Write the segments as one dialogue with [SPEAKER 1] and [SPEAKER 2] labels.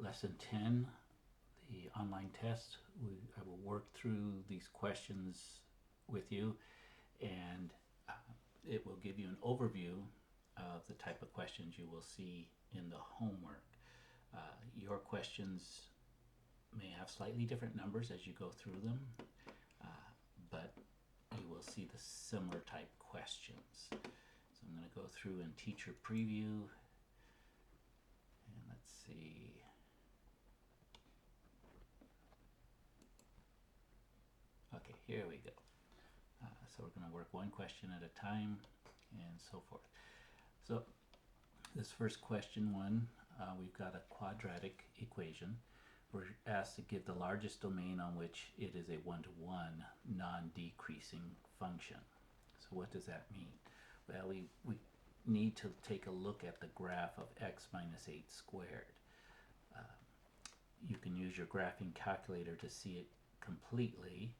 [SPEAKER 1] Lesson 10, the online test. I will work through these questions with you, and it will give you an overview of the type of questions you will see in the homework. Your questions may have slightly different numbers as you go through them, but you will see the similar type questions. So I'm going to go through and teacher preview, and let's see. Okay, here we go. So we're going to work one question at a time and so forth. So this first question one, we've got a quadratic equation. We're asked to give the largest domain on which it is a one-to-one non-decreasing function. So what does that mean? Well, we need to take a look at the graph of x minus 8 squared. You can use your graphing calculator to see it completely,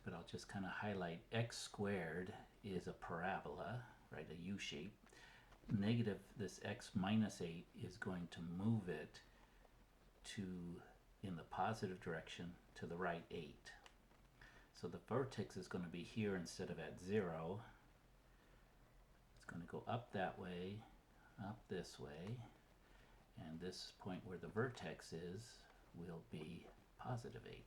[SPEAKER 1] but I'll just kind of highlight x squared is a parabola, right, a U shape. Negative this x minus 8 is going to move it to, in the positive direction, to the right 8. So the vertex is going to be here instead of at 0. It's going to go up that way, up this way, and this point where the vertex is will be positive 8.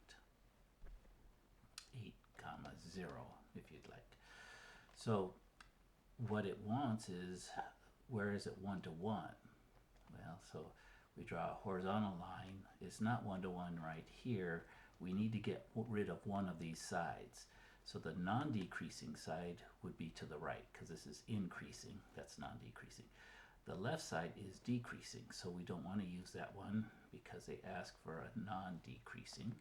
[SPEAKER 1] 8 comma 0 if you'd like. So what it wants is, where is it one-to-one? Well, so we draw a horizontal line. It's not one-to-one right here. We need to get rid of one of these sides. So the non-decreasing side would be to the right, because this is increasing. That's non-decreasing. The left side is decreasing, so we don't want to use that one because they ask for a non-decreasing.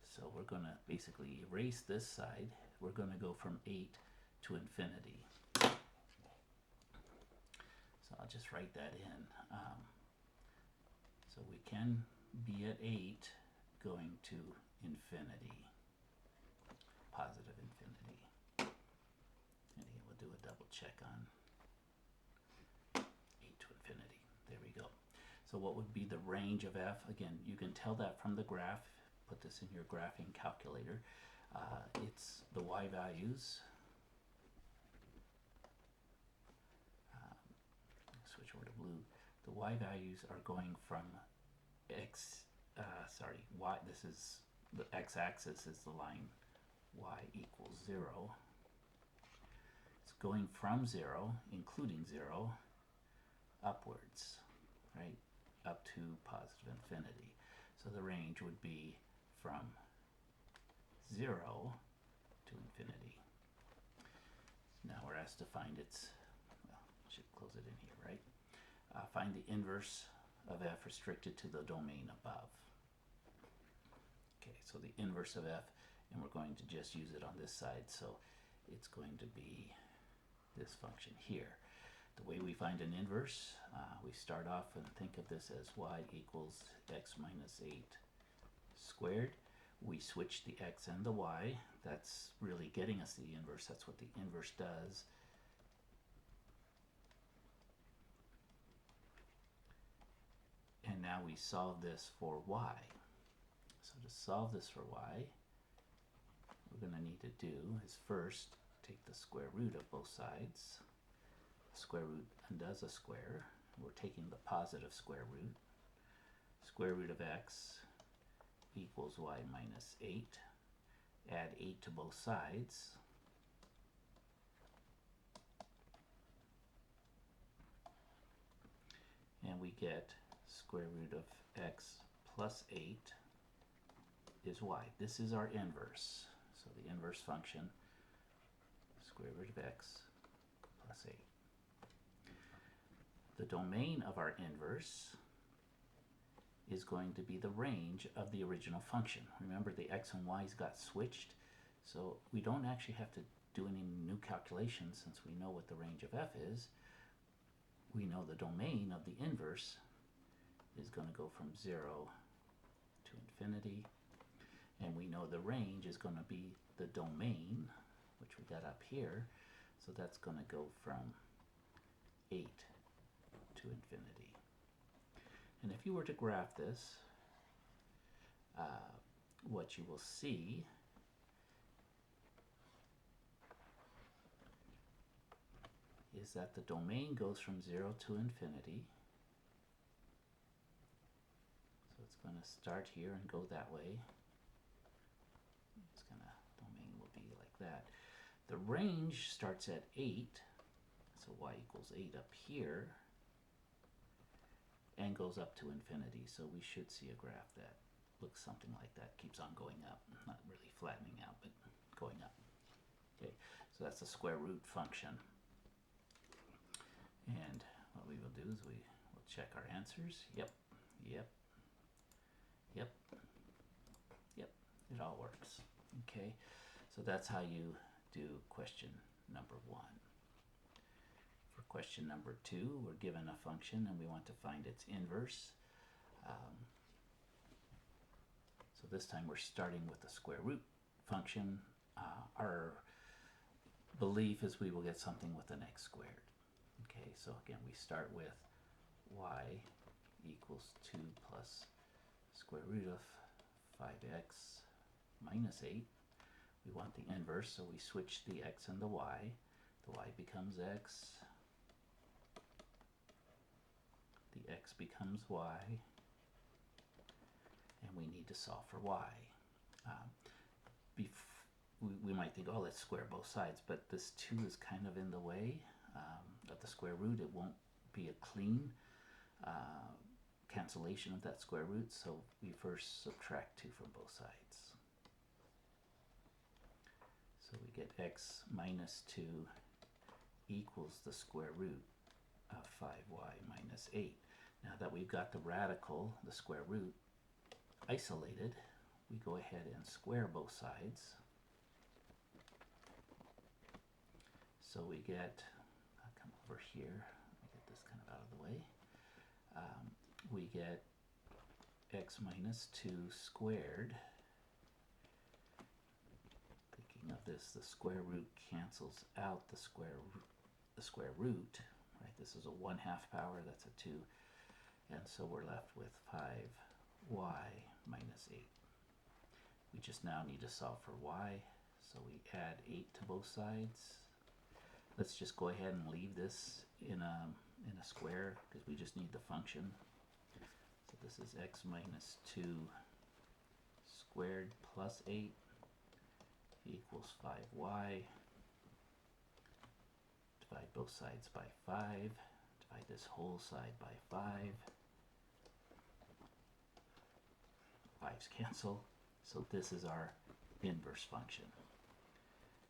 [SPEAKER 1] So we're going to basically erase this side. We're going to go from 8 to infinity. So I'll just write that in. So we can be at 8 going to infinity, positive infinity. And again, we'll do a double check on 8 to infinity. There we go. So what would be the range of f? Again, you can tell that from the graph. Put this in your graphing calculator. It's the y values. Switch over to blue. The y values are going from y, this is the x-axis is the line y equals 0. It's going from 0, including 0, upwards, right, up to positive infinity. So the range would be from 0 to infinity. Now we're asked to find its, well, I should close it in here, right? Find the inverse of f restricted to the domain above. Okay, so the inverse of f, and we're going to just use it on this side, so it's going to be this function here. The way we find an inverse, we start off and think of this as y equals x minus 8 squared. We switch the x and the y. That's really getting us the inverse. That's what the inverse does. And now we solve this for y. So to solve this for y, what we're going to need to do is first take the square root of both sides. The square root undoes a square. We're taking the positive square root. Square root of x equals y minus 8. Add 8 to both sides. And we get square root of x plus 8 is y. This is our inverse. So the inverse function, square root of x plus 8. The domain of our inverse is going to be the range of the original function. Remember, the x and y's got switched, so we don't actually have to do any new calculations since we know what the range of f is. We know the domain of the inverse is going to go from 0 to infinity, and we know the range is going to be the domain, which we got up here, so that's going to go from 8 to infinity. And if you were to graph this, what you will see is that the domain goes from 0 to infinity. So it's going to start here and go that way. It's going to, domain will be like that. The range starts at 8, so y equals 8 up here, and goes up to infinity. So we should see a graph that looks something like that, keeps on going up, not really flattening out, but going up. Okay, so that's the square root function. And what we will do is we will check our answers. Yep, yep, yep, yep, it all works. Okay, so that's how you do question number 1. For question number 2, we're given a function and we want to find its inverse. So this time we're starting with the square root function. Our belief is we will get something with an x squared. Okay, so again we start with y equals 2 plus square root of 5x minus 8. We want the inverse, so we switch the x and the y. The y becomes x, the x becomes y, and we need to solve for y. We might think, oh, let's square both sides, but this 2 is kind of in the way of the square root. It won't be a clean cancellation of that square root, so we first subtract 2 from both sides. So we get x minus 2 equals the square root of 5y minus 8. Now that we've got the radical, the square root, isolated, we go ahead and square both sides. So we get, I'll come over here, let me get this kind of out of the way. We get x minus 2 squared. Thinking of this, the square root cancels out the square root, right? This is a 1/2 power, that's a 2. And so we're left with 5y minus 8. We just now need to solve for y, so we add 8 to both sides. Let's just go ahead and leave this in a square because we just need the function. So this is x minus 2 squared plus 8 equals 5y. Divide both sides by 5. Divide this whole side by 5. 5's cancel. So this is our inverse function.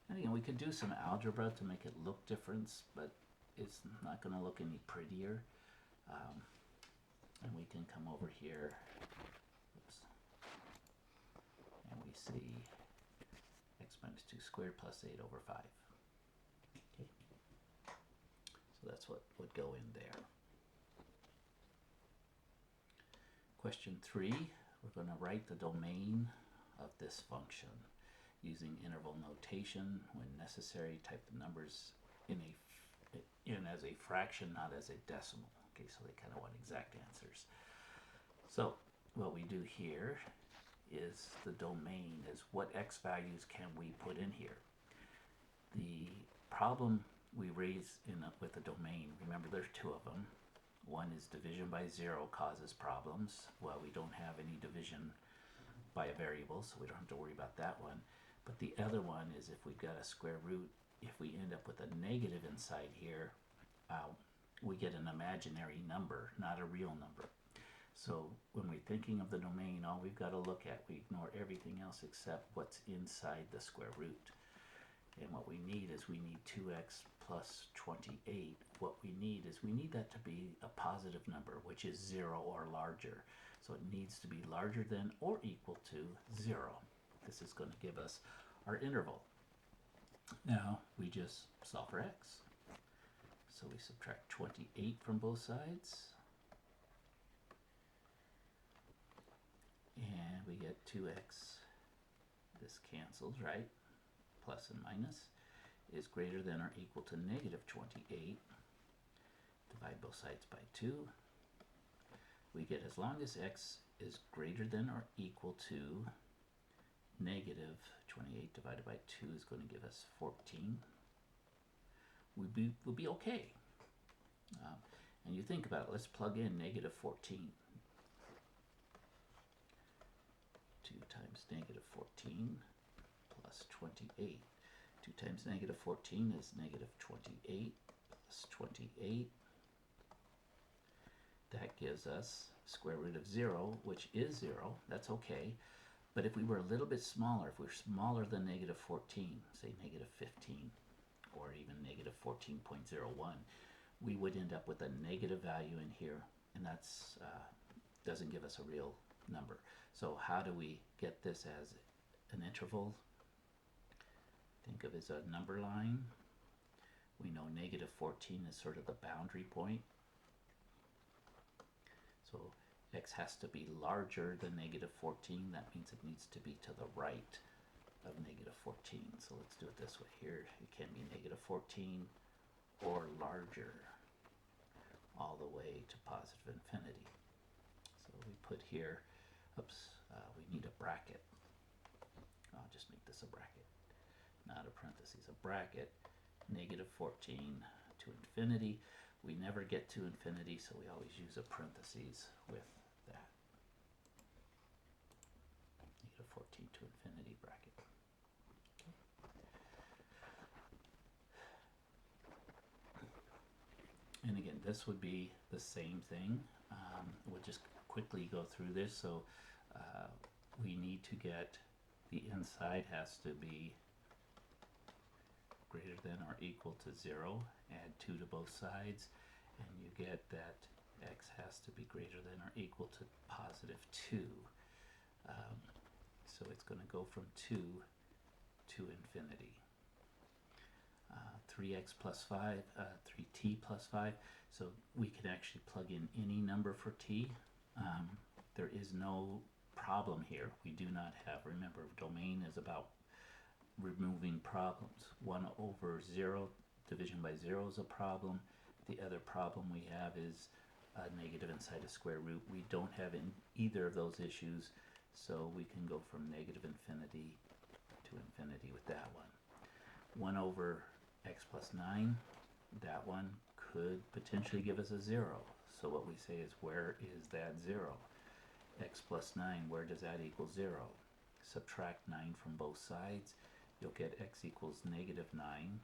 [SPEAKER 1] And again, we could do some algebra to make it look different, but it's not going to look any prettier. And we can come over here, oops, and we see x minus 2 squared plus 8 over 5. Okay, so that's what would go in there. Question 3, we're going to write the domain of this function using interval notation. When necessary, type the numbers in as a fraction, not as a decimal. Okay, so they kind of want exact answers. So what we do here is the domain is what x values can we put in here. The problem we raise with the domain, remember there's 2 of them. One is division by 0 causes problems. Well, we don't have any division by a variable, so we don't have to worry about that one. But the other one is if we've got a square root, if we end up with a negative inside here, we get an imaginary number, not a real number. So when we're thinking of the domain, all we've got to look at, we ignore everything else except what's inside the square root. And what we need is we need 2x plus 28. What we need is we need that to be a positive number, which is 0 or larger. So it needs to be larger than or equal to 0. This is going to give us our interval. Now we just solve for x. So we subtract 28 from both sides. And we get 2x. This cancels, right? Plus and minus is greater than or equal to negative 28. Divide both sides by 2. we get as long as x is greater than or equal to negative 28 divided by 2 is going to give us 14. We'll be okay. And you think about it, let's plug in negative 14. 2 times negative 14 plus 28. 2 times negative 14 is negative 28 plus 28. That gives us square root of 0, which is 0. That's okay. But if we were a little bit smaller, if we're smaller than negative 14, say negative 15, or even negative 14.01, we would end up with a negative value in here, and that's doesn't give us a real number. So how do we get this as an interval? Think of it as a number line. We know negative 14 is sort of the boundary point. So x has to be larger than negative 14. That means it needs to be to the right of negative 14. So let's do it this way here. It can be negative 14 or larger all the way to positive infinity. So we put here, we need a bracket. I'll just make this a bracket, not a parentheses, a bracket, negative 14 to infinity. We never get to infinity, so we always use a parentheses with that. Negative 14 to infinity bracket. Okay. And again, this would be the same thing. We'll just quickly go through this. So we need to get the inside has to be greater than or equal to 0. Add 2 to both sides, and you get that x has to be greater than or equal to positive 2. So it's going to go from 2 to infinity. 3x plus 5, 3t plus 5. So we can actually plug in any number for t. There is no problem here. We do not have, remember, domain is about removing problems. 1 over 0, division by 0 is a problem. The other problem we have is a negative inside a square root. We don't have either of those issues, so we can go from negative infinity to infinity with that one. 1 over x plus 9, that one could potentially give us a 0. So what we say is, where is that 0? X plus 9, where does that equal 0? Subtract 9 from both sides. You'll get x equals negative 9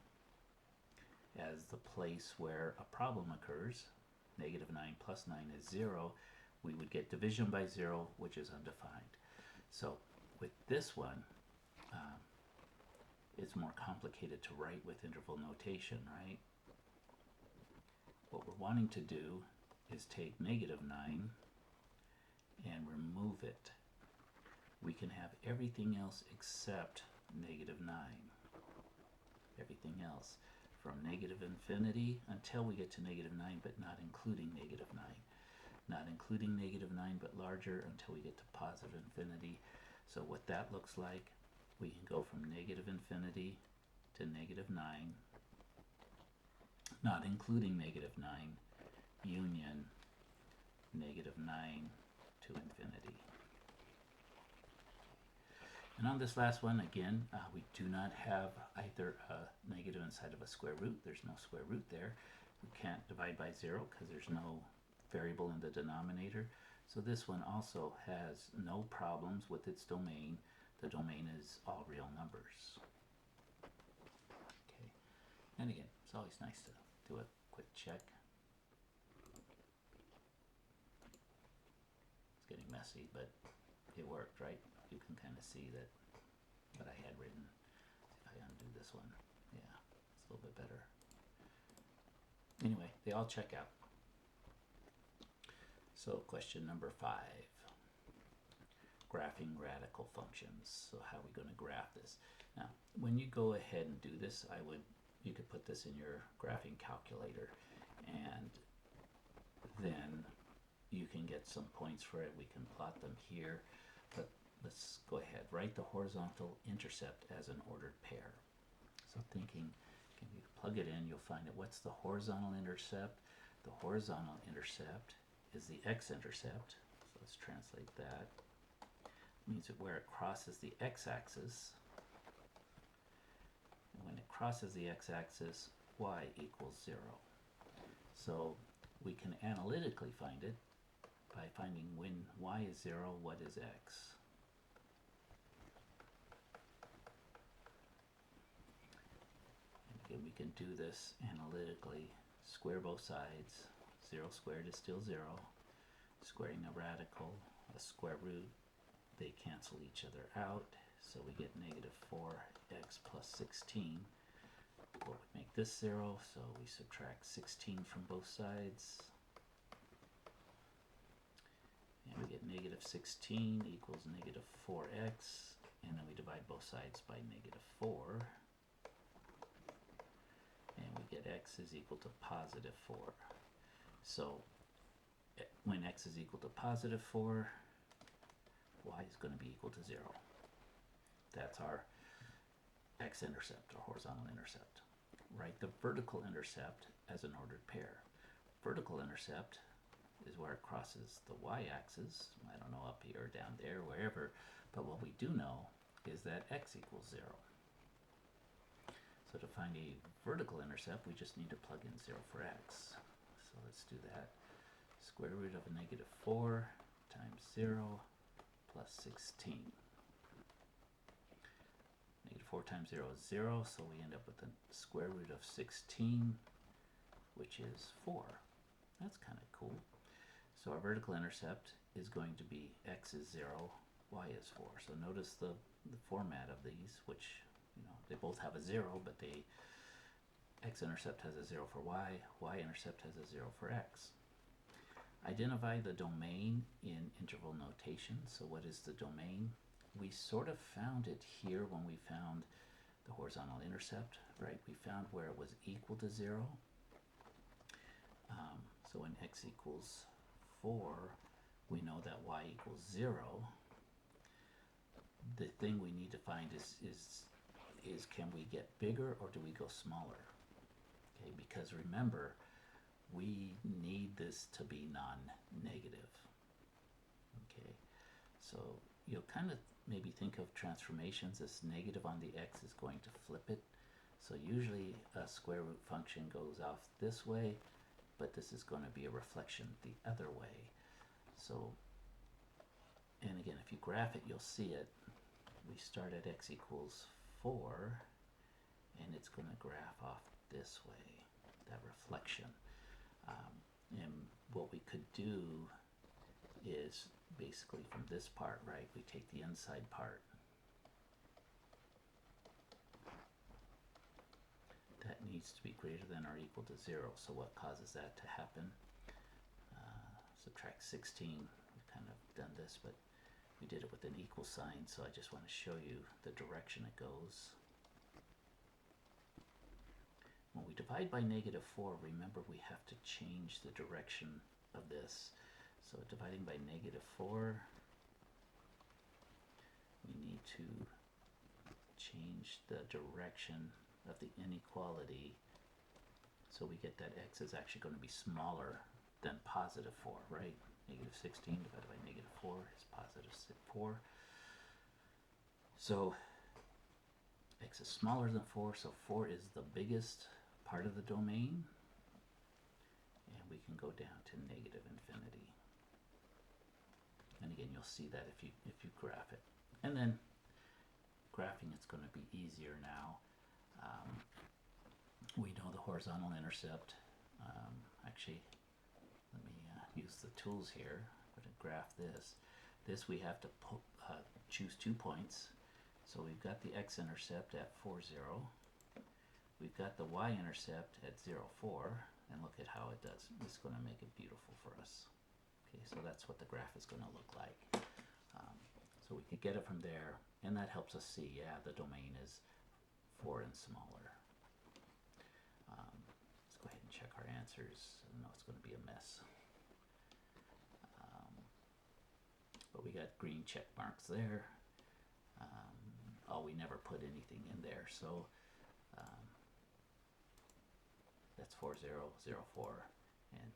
[SPEAKER 1] as the place where a problem occurs. Negative 9 plus 9 is 0. We would get division by 0, which is undefined. So with this one, it's more complicated to write with interval notation, right? What we're wanting to do is take negative 9 and remove it. We can have everything else except negative 9. Everything else from negative infinity until we get to negative 9, but not including negative 9. Not including negative 9, but larger until we get to positive infinity. So what that looks like, we can go from negative infinity to negative 9, not including negative 9, union negative 9 to infinity. And on this last one, again, we do not have either a negative inside of a square root. There's no square root there. We can't divide by 0 because there's no variable in the denominator. So this one also has no problems with its domain. The domain is all real numbers. Okay. And again, it's always nice to do a quick check. It's getting messy, but it worked, right? You can kind of see that what I had written. If I undo this one, yeah, it's a little bit better. Anyway, they all check out. So question number 5, graphing radical functions. So how are we going to graph this? Now, when you go ahead and do this, you could put this in your graphing calculator, and then you can get some points for it. We can plot them here, but let's go ahead. Write the horizontal intercept as an ordered pair. So thinking, can you plug it in, you'll find it. What's the horizontal intercept? The horizontal intercept is the x-intercept. So let's translate that. It means that where it crosses the x-axis, and when it crosses the x-axis, y equals 0. So we can analytically find it by finding when y is 0, what is x. And again, we can do this analytically. Square both sides. 0 squared is still 0. Squaring a radical, a square root, they cancel each other out. So we get negative 4x plus 16. What would make this 0? So we subtract 16 from both sides. And we get negative 16 equals negative 4x. And then we divide both sides by negative 4. And we get x is equal to positive 4. So when x is equal to positive 4, y is going to be equal to 0. That's our x-intercept, or horizontal intercept. Write the vertical intercept as an ordered pair. Vertical intercept is where it crosses the y-axis. I don't know, up here, down there, wherever. But what we do know is that x equals 0. So to find a vertical intercept, we just need to plug in 0 for x. So let's do that. Square root of a negative 4 times 0 plus 16. Negative 4 times 0 is 0, so we end up with the square root of 16, which is 4. That's kind of cool. So our vertical intercept is going to be x is 0, y is 4. So notice the format of these, which, you know, they both have a 0, but the x-intercept has a 0 for y, y-intercept has a 0 for x. Identify the domain in interval notation. So what is the domain? We sort of found it here when we found the horizontal intercept, right? We found where it was equal to 0. So when x equals 4, we know that y equals 0. The thing we need to find is can we get bigger or do we go smaller? Okay, because remember, we need this to be non-negative. Okay, so you'll kind of maybe think of transformations as negative on the x is going to flip it. So usually a square root function goes off this way, but this is going to be a reflection the other way. So, and again, if you graph it, you'll see it. We start at x equals 4, and it's going to graph off this way, that reflection. And what we could do is basically from this part, right, we take the inside part. That needs to be greater than or equal to 0. So what causes that to happen? Subtract 16. We've kind of done this, but we did it with an equal sign, so I just want to show you the direction it goes. When we divide by negative 4, remember we have to change the direction of this. So dividing by negative 4, we need to change the direction of the inequality so we get that x is actually going to be smaller than positive 4, right? Negative 16 divided by negative 4 is positive 4. So x is smaller than 4, so 4 is the biggest part of the domain, and we can go down to negative infinity. And again, you'll see that if you graph it. And then graphing, it's going to be easier now. We know the horizontal intercept. Actually, let me use the tools here. I'm going to graph this. This we have to choose 2 points. So we've got the x-intercept at 4, 0. We've got the y-intercept at 0, 4. And look at how it does. It's going to make it beautiful for us. Okay, so that's what the graph is going to look like. So we could get it from there, and that helps us see, yeah, the domain is 4 and smaller. Let's go ahead and check our answers. I know it's going to be a mess. But we got green check marks there. Oh, we never put anything in there, so that's 4, 0, 0, 4, and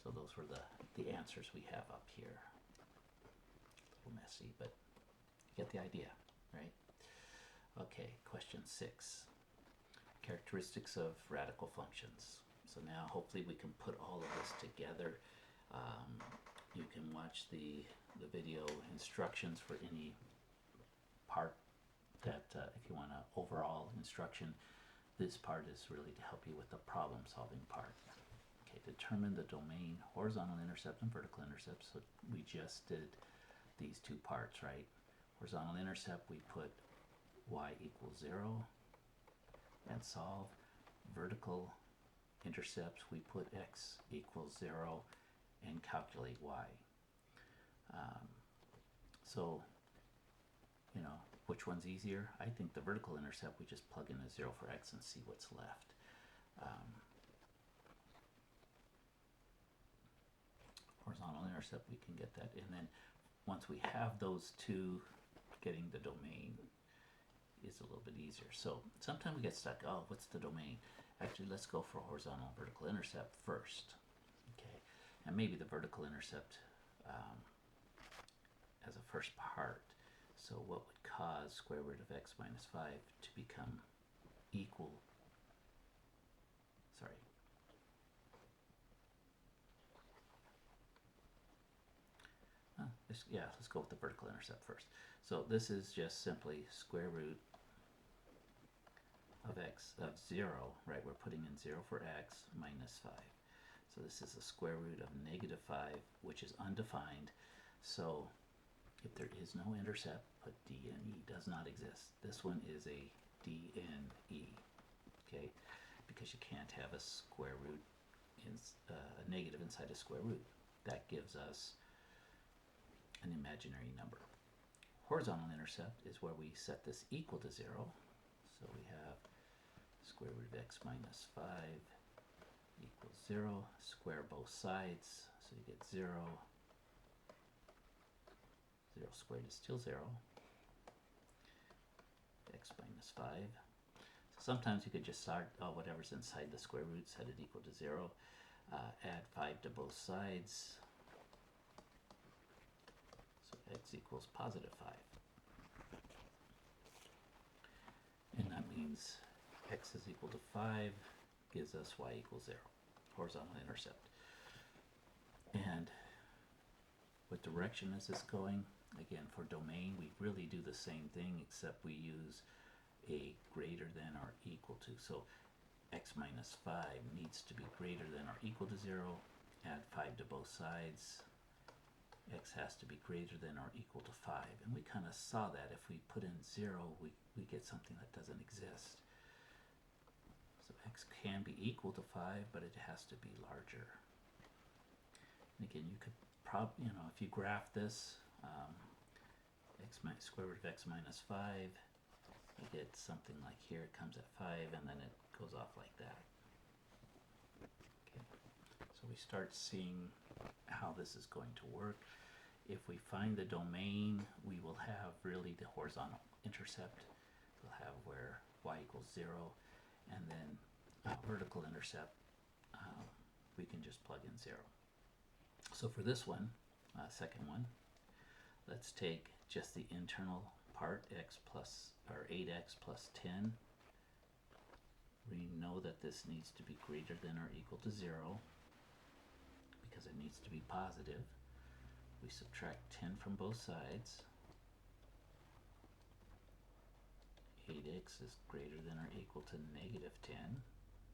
[SPEAKER 1] So those were the answers we have up here. A little messy, but you get the idea, right? Okay, question 6. Characteristics of radical functions. So now hopefully we can put all of this together. You can watch the video instructions for any part that if you want an overall instruction, this part is really to help you with the problem solving part. Okay, determine the domain, horizontal intercept and vertical intercept. So we just did these two parts, right? Horizontal intercept, we put y equals 0 and solve. Vertical intercepts, we put x equals 0 and calculate y. So, you know, which one's easier? I think the vertical intercept, we just plug in a 0 for x and see what's left. Horizontal intercept, we can get that. And then once we have those two, getting the domain is a little bit easier. So sometimes we get stuck, oh, what's the domain? Actually, let's go for horizontal and vertical intercept first. Okay, and maybe the vertical intercept as a first part. So what would cause square root of x minus 5 to become equal, sorry, let's go with the vertical intercept first. So this is just simply square root of x of 0, right? We're putting in 0 for x minus 5. So this is the square root of negative 5, which is undefined. So if there is no intercept, put d n e, does not exist. This one is a d n e, okay? Because you can't have a square root, a negative inside a square root. That gives us an imaginary number. Horizontal intercept is where we set this equal to 0. So we have square root of x minus 5 equals 0. Square both sides, so you get 0. 0 squared is still 0. X minus 5. So sometimes you could just start whatever's inside the square root, set it equal to 0. Add 5 to both sides. So x equals positive 5. And that means x is equal to 5 gives us y equals 0. Horizontal intercept. And what direction is this going? Again, for domain, we really do the same thing, except we use a greater than or equal to. So x minus 5 needs to be greater than or equal to 0. Add 5 to both sides. X has to be greater than or equal to 5. And we kind of saw that if we put in 0, we get something that doesn't exist. So x can be equal to 5, but it has to be larger. And again, you could probably, if you graph this, square root of x minus 5, you get something like here, it comes at 5, and then it goes off like that. Okay. So we start seeing how this is going to work. If we find the domain, we will have really the horizontal intercept. We'll have where y equals 0, and then vertical intercept, we can just plug in 0. So for this one, second one, let's take just the internal part, x plus, or 8x plus 10. We know that this needs to be greater than or equal to 0 because it needs to be positive. We subtract 10 from both sides. 8x is greater than or equal to negative 10.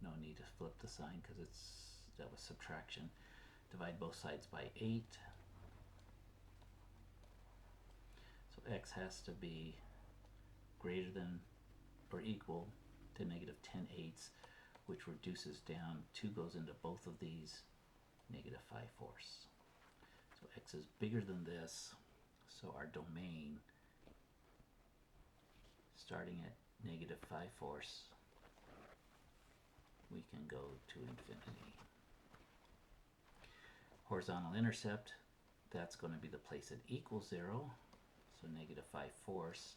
[SPEAKER 1] No need to flip the sign because that was subtraction. Divide both sides by 8. So x has to be greater than or equal to negative 10/8, which reduces down. 2 goes into both of these, negative 5/4. So x is bigger than this, so our domain, starting at negative 5/4, we can go to infinity. Horizontal intercept, that's going to be the place that equals 0, so negative 5/4.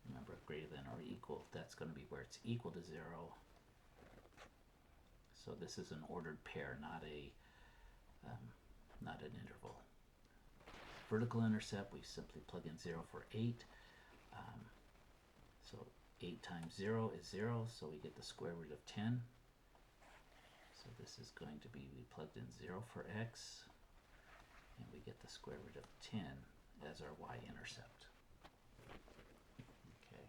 [SPEAKER 1] Remember, greater than or equal, that's going to be where it's equal to 0. So this is an ordered pair, not a not an interval. Vertical intercept, we simply plug in 0 for 8. So 8 times 0 is 0, so we get the square root of 10. So this is going to be, we plugged in 0 for x, and we get the square root of 10 as our y-intercept. Okay,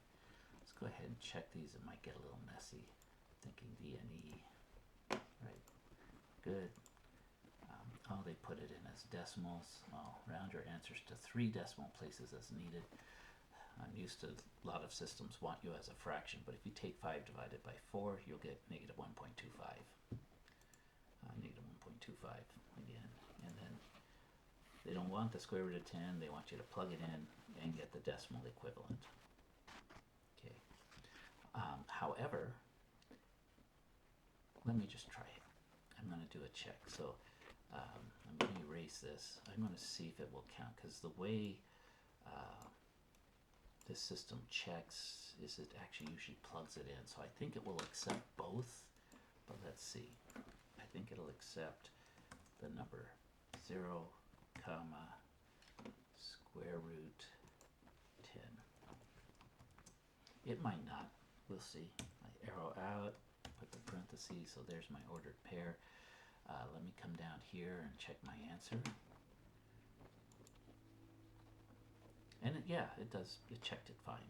[SPEAKER 1] let's go ahead and check these. It might get a little messy. Thinking D and E. Right, good. Oh, they put it in as decimals. Oh, round your answers to 3 decimal places as needed. I'm used to a lot of systems want you as a fraction, but if you take 5 divided by 4, you'll get negative 1.25. Negative 1.25 again. And then they don't want the square root of 10. They want you to plug it in and get the decimal equivalent. Okay. However, let me just try it. I'm going to do a check. So I'm going to erase this. I'm going to see if it will count, because the way this system checks is it actually usually plugs it in. So I think it will accept both, but let's see. I think it'll accept the number 0, comma, square root 10. It might not. We'll see. I arrow out, put the parentheses, so there's my ordered pair. Let me come down here and check my answer. And yeah, it does. It checked it fine.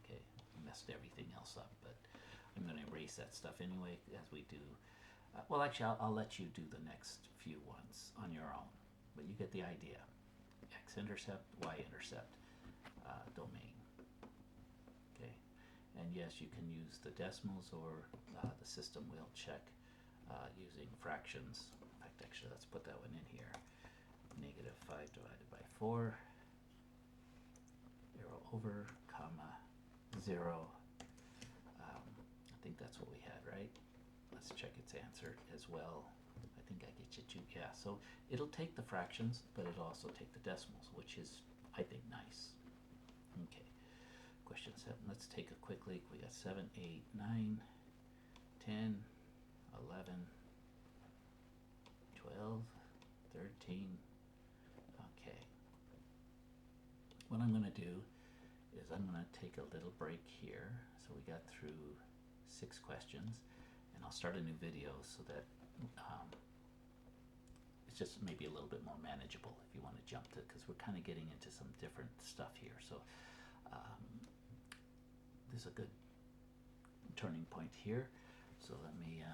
[SPEAKER 1] Okay, messed everything else up, but I'm going to erase that stuff anyway as we do. Well, actually, I'll let you do the next few ones on your own, but you get the idea. X-intercept, Y-intercept domain. Okay, and yes, you can use the decimals, or the system will check using fractions. In fact, actually, let's put that one in here. Negative 5 divided by 4. Arrow over, comma, 0. I think that's what we had, right? Let's check its answer as well. I think I get you too. Yeah, so it'll take the fractions, but it'll also take the decimals, which is, I think, nice. Okay, question 7. Let's take a quick leak. We got 7, 8, 9, 10, 11, 12, 13. Okay. What I'm going to do is I'm going to take a little break here. So we got through 6 questions, and I'll start a new video so that it's just maybe a little bit more manageable if you want to jump to, because we're kind of getting into some different stuff here. So this is a good turning point here. So let me